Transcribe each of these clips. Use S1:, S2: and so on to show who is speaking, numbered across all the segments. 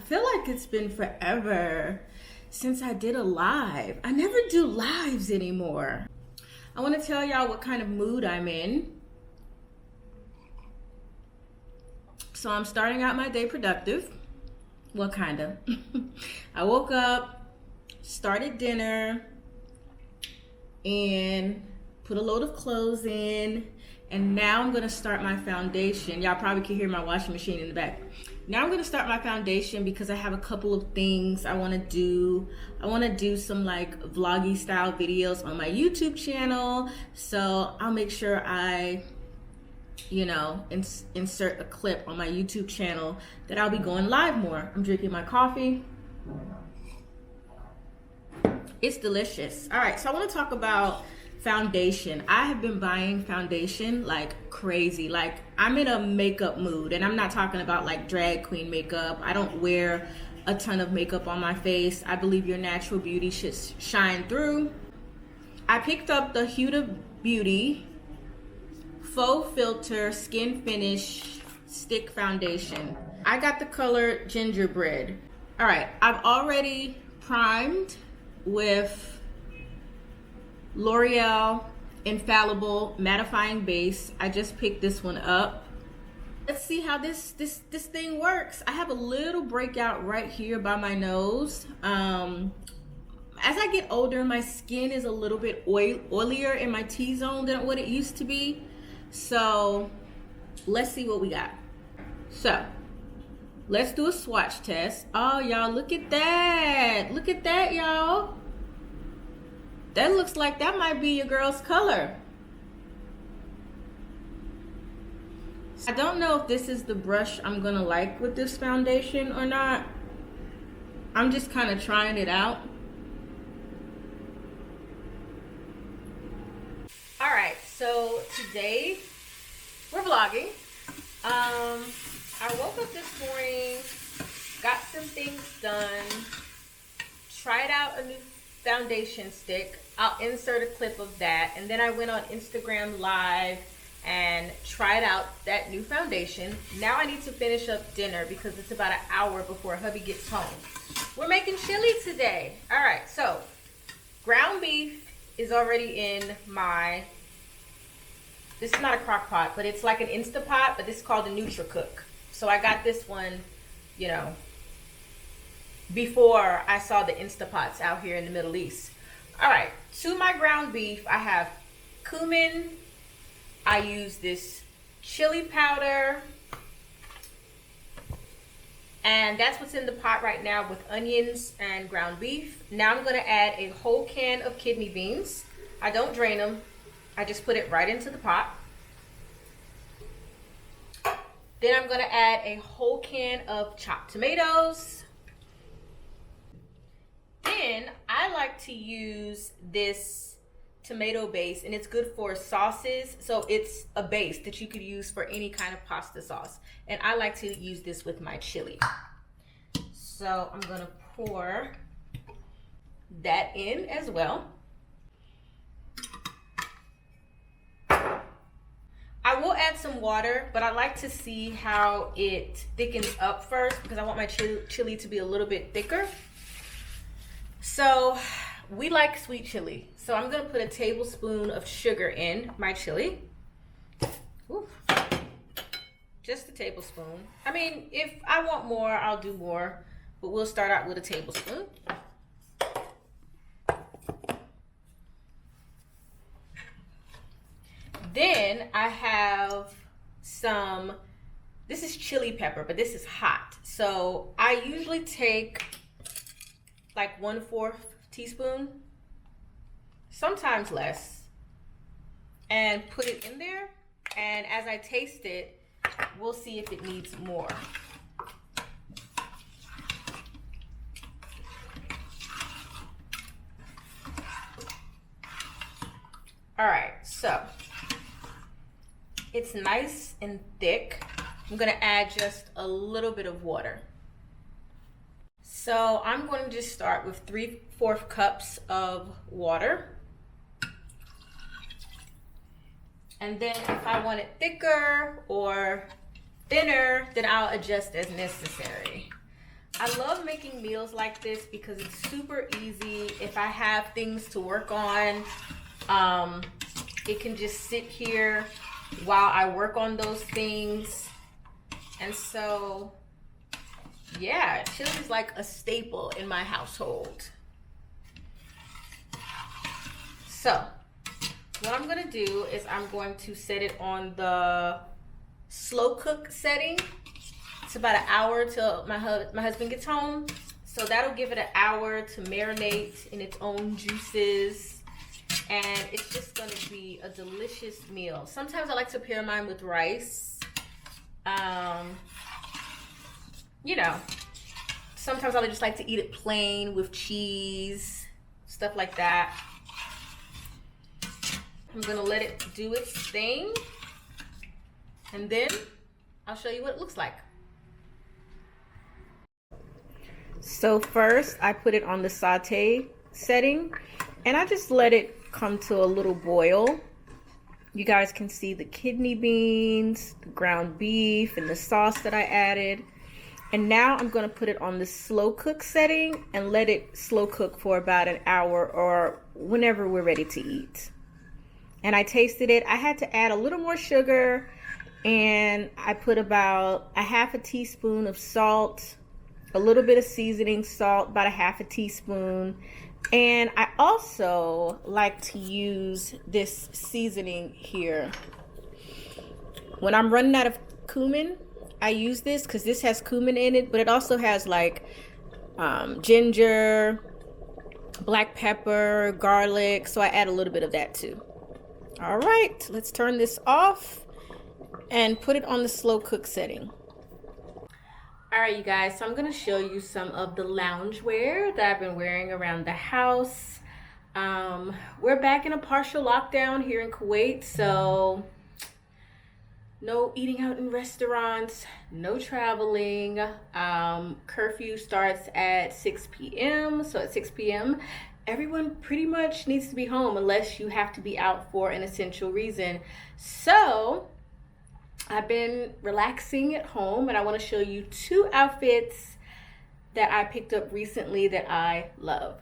S1: feel like it's been forever since I did a live. I never do lives anymore. I want to tell y'all what kind of mood I'm in. So I'm starting out my day productive. Well, kind of. I woke up, started dinner, and put a load of clothes in. And now I'm gonna start my foundation. Y'all probably can hear my washing machine in the back. Now I'm gonna start my foundation because I have a couple of things I wanna do. I wanna do some like vloggy style videos on my YouTube channel. So I'll make sure I, you know, insert a clip on my YouTube channel that I'll be going live more. I'm drinking my coffee. It's delicious. All right, so I wanna talk about foundation. I have been buying foundation like crazy. Like I'm in a makeup mood, and I'm not talking about like drag queen makeup. I don't wear a ton of makeup on my face. I believe your natural beauty should shine through. I picked up the Huda Beauty Faux Filter Skin Finish Stick Foundation. I got the color Gingerbred. All right, I've already primed with L'Oreal Infallible Mattifying Base. I just picked this one up. Let's see how this thing works. I have a little breakout right here by my nose. As I get older, my skin is a little bit oilier in my T-zone than what it used to be. So let's see what we got. So let's do a swatch test. Oh, y'all, look at that. Look at that, y'all. That looks like that might be your girl's color. I don't know if this is the brush I'm gonna like with this foundation or not. I'm just kind of trying it out. All right, so today we're vlogging. I woke up this morning, got some things done, tried out a new foundation stick. I'll insert a clip of that, and then I went on Instagram Live and tried out that new foundation. Now I need to finish up dinner because it's about an hour before hubby gets home. We're making chili today. All right, so ground beef is already in my, this is not a crock pot, but it's like an Instapot, but this is called a NutriCook. So I got this one, you know, before I saw the Instapots out here in the Middle East. All right, to my ground beef, I have cumin. I use this chili powder. And that's what's in the pot right now with onions and ground beef. Now I'm gonna add a whole can of kidney beans. I don't drain them. I just put it right into the pot. Then I'm gonna add a whole can of chopped tomatoes. Then I like to use this tomato base, and it's good for sauces. So it's a base that you could use for any kind of pasta sauce. And I like to use this with my chili. So I'm gonna pour that in as well. I will add some water, but I like to see how it thickens up first because I want my chili to be a little bit thicker. So we like sweet chili. So I'm gonna put a tablespoon of sugar in my chili. Ooh. Just a tablespoon. I mean, if I want more, I'll do more, but we'll start out with a tablespoon. Then I have some, this is chili pepper, but this is hot. So I usually take like 1/4 teaspoon, sometimes less, and put it in there. And as I taste it, we'll see if it needs more. All right, so it's nice and thick. I'm gonna add just a little bit of water. So I'm going to just start with 3/4 cups of water. And then if I want it thicker or thinner, then I'll adjust as necessary. I love making meals like this because it's super easy. If I have things to work on, it can just sit here while I work on those things. And so, yeah, chili is like a staple in my household. So, what I'm gonna do is I'm going to set it on the slow cook setting. It's about an hour till my husband gets home. So that'll give it an hour to marinate in its own juices. And it's just gonna be a delicious meal. Sometimes I like to pair mine with rice. You know, sometimes I just like to eat it plain with cheese, stuff like that. I'm gonna let it do its thing, and then I'll show you what it looks like. So first I put it on the saute setting, and I just let it come to a little boil. You guys can see the kidney beans, the ground beef, and the sauce that I added. And now I'm gonna put it on the slow cook setting and let it slow cook for about an hour or whenever we're ready to eat. And I tasted it. I had to add a little more sugar, and I put about a half a teaspoon of salt, a little bit of seasoning salt, about a half a teaspoon. And I also like to use this seasoning here. When I'm running out of cumin, I use this because this has cumin in it, but it also has like ginger, black pepper, garlic. So I add a little bit of that too. All right, let's turn this off and put it on the slow cook setting. All right, you guys, so I'm gonna show you some of the loungewear that I've been wearing around the house. We're back in a partial lockdown here in Kuwait, so no eating out in restaurants, no traveling. Curfew starts at 6 p.m. So at 6 p.m., everyone pretty much needs to be home unless you have to be out for an essential reason. So I've been relaxing at home, and I want to show you two outfits that I picked up recently that I love.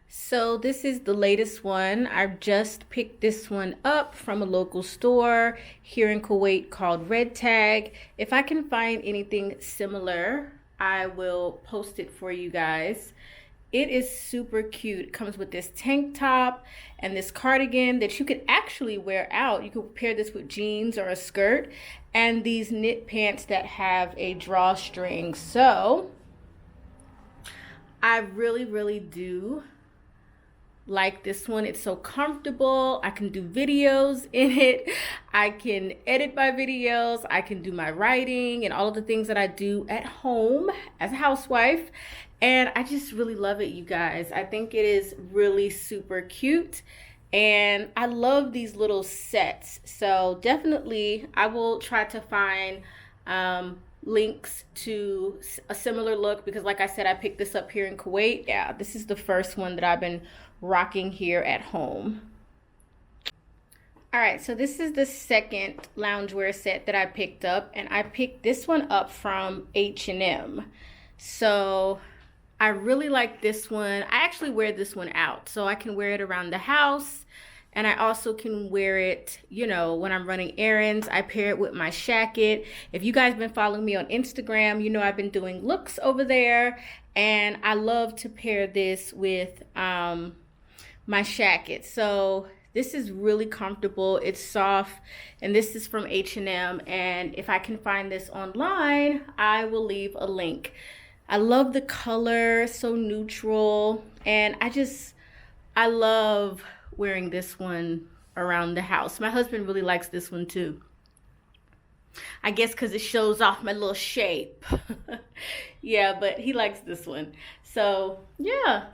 S1: So this is the latest one. I've just picked this one up from a local store here in Kuwait called Red Tag. If I can find anything similar, I will post it for you guys. It is super cute. It comes with this tank top and this cardigan that you could actually wear out. You could pair this with jeans or a skirt, and these knit pants that have a drawstring. So I really do like this one. It's so comfortable. I can do videos in it. I can edit my videos. I can do my writing and all of the things that I do at home as a housewife. And I just really love it, you guys. I think it is really super cute. And I love these little sets. So definitely I will try to find links to a similar look, because like I said, I picked this up here in Kuwait. Yeah, this is the first one that I've been rocking here at home. All right, so this is the second loungewear set that I picked up, and I picked this one up from H&M. So I really like this one. I actually wear this one out, so I can wear it around the house, and I also can wear it, you know, when I'm running errands. I pair it with my shacket. If you guys been following me on Instagram, you know I've been doing looks over there, and I love to pair this with my shacket. So this is really comfortable. It's soft, and this is from H&M, and if I can find this online, I will leave a link. I love the color, so neutral, and I love wearing this one around the house. My husband really likes this one too. I guess because it shows off my little shape. Yeah, but he likes this one. So yeah,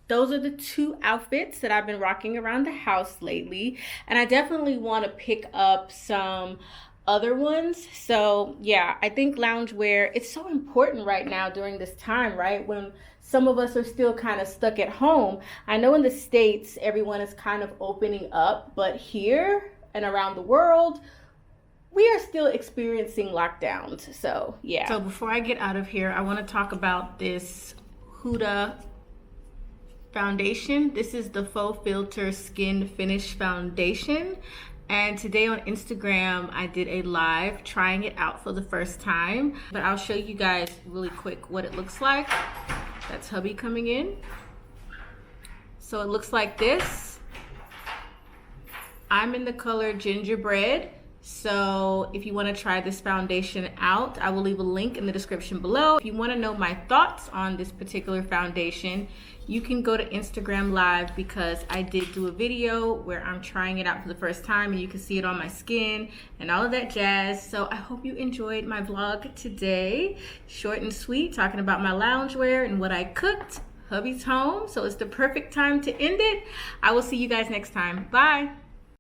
S1: those are the two outfits that I've been rocking around the house lately, and I definitely want to pick up some other ones. So yeah, I think loungewear, it's so important right now during this time, right, when some of us are still kind of stuck at home. I know in the States everyone is kind of opening up, but here and around the world, we are still experiencing lockdowns. So yeah.
S2: So before I get out of here, I want to talk about this Huda foundation. This is the Faux Filter Skin Finish Foundation. And today on Instagram, I did a live trying it out for the first time. But I'll show you guys really quick what it looks like. That's hubby coming in. So it looks like this. I'm in the color Gingerbred. So if you want to try this foundation out, I will leave a link in the description below. If you want to know my thoughts on this particular foundation, you can go to Instagram Live because I did do a video where I'm trying it out for the first time and you can see it on my skin and all of that jazz. So I hope you enjoyed my vlog today. Short and sweet, talking about my loungewear and what I cooked. Hubby's home, so it's the perfect time to end it. I will see you guys next time. Bye.